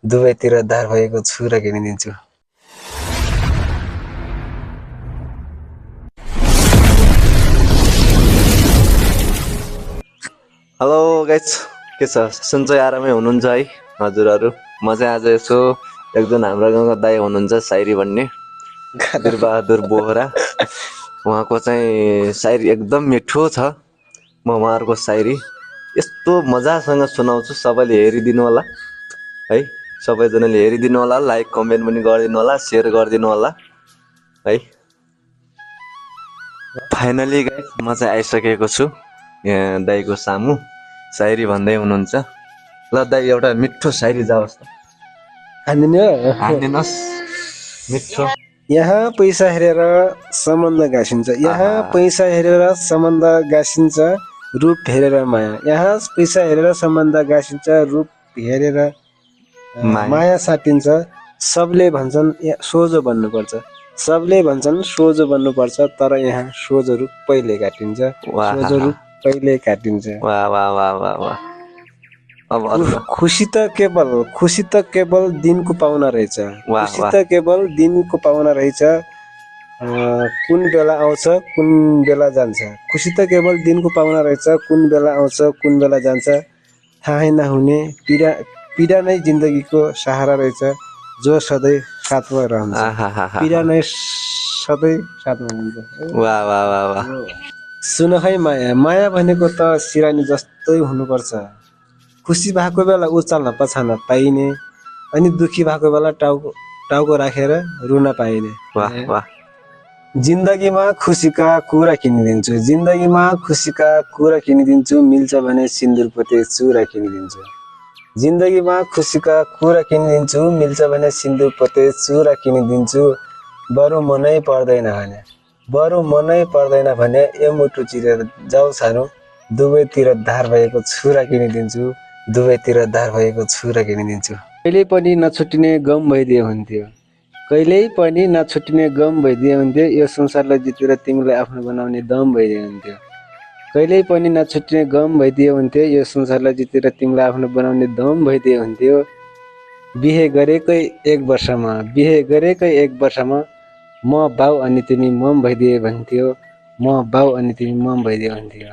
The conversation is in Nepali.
दुवैतिर धार भएको छुरा किनिदिन्छु। हेलो गाइस, के छ? सन्चै आरामै हुनुहुन्छ है हजुरहरू? म चाहिँ आज यसो एकजना हाम्रो गाउँको दाइ हुनुहुन्छ साइरी भन्ने वीरबहादुर बोहरा, उहाँको चाहिँ सायरी एकदम मिठो छ। म उहाँहरूको सायरी यस्तो मजासँग सुनाउँछु, सबैले हेरिदिनु होला है, सबैजनाले हेरिदिनु होला, लाइक कमेन्ट पनि गरिदिनु होला, सेयर गरिदिनु होला है। फाइनली गाइस म चाहिँ आइसकेको छु यहाँ दाइको सामु, सायरी भन्दै हुनुहुन्छ। ल दाइ एउटा मिठो सायरी जाओस् त, हानिदिनुहोस् मिठो। यहाँ पैसा हेरेर सम्बन्ध गाँसिन्छ, यहाँ पैसा हेरेर सम्बन्ध गाँसिन्छ, रूप हेरेर माया। यहाँ पैसा हेरेर सम्बन्ध गाँसिन्छ, रूप हेरेर माया साटिन्छ। सबले भन्छन् सोझो बन्नुपर्छ, सबले भन्छन् सोझो बन्नुपर्छ, तर यहाँ सोझो रूप पहिले काटिन्छ, सोझो रूप पहिले काटिन्छ। वाह वाह वाह वाह वाह। अब खुसी त केवल दिनको पाउना रहेछ, खुसी त केवल दिनको पाउना रहेछ, कुन बेला आउँछ कुन बेला जान्छ। खुसी त केवल दिनको पाउना रहेछ, कुन बेला आउँछ कुन बेला जान्छ, थाहै नहुने पीडा नै जिन्दगीको सहारा रहेछ, जो सधैँ साथमा रहन्छ, पीडा नै सधैँ साथमा हुन्छ। वाह वाह वाह वाह। सुन है माया, माया भनेको त सिरानी जस्तै हुनुपर्छ, खुसी भएको बेला उचाल्न पछाड्न पाइने, अनि दुखी भएको बेला टाउको राखेर रुन पाइने। वाह वाह। जिन्दगीमा खुसीका कुरा किनिदिन्छु, जिन्दगीमा खुसीका कुरा किनिदिन्छु, मिल्छ भने सिन्दुर पोते चुरा किनिदिन्छु। जिन्दगीमा खुसीका कुरा किनिदिन्छु, मिल्छ भने सिन्दुर पोते चुरा किनिदिन्छु, बरु मनै पर्दैन भने, बरु मनै पर्दैन भने ए मुटु चिरेर जाऊ सानो, दुवैतिर धार भएको छुरा किनिदिन्छु, दुवैतिर धार भएको छुरा किनिदिन्छु। कहिल्यै पनि नछुट्टिने गम भइदिए हुन्थ्यो, कहिल्यै पनि नछुट्टिने गम भइदिए हुन्थ्यो, यो संसारलाई जितेर तिमीलाई आफ्नो बनाउने दम भइदिए हुन्थ्यो। कहिल्यै पनि नछुट्टिने गम भइदिए हुन्थ्यो, यो संसारलाई जितेर तिमीलाई आफ्नो बनाउने दम भइदिए हुन्थ्यो। बिहे गरेकै एक वर्षमा म बाउ अनि तिमी मम भइदिए भन्थ्यो, म बाउ अनि तिमी मम भइदिए हुन्थ्यो।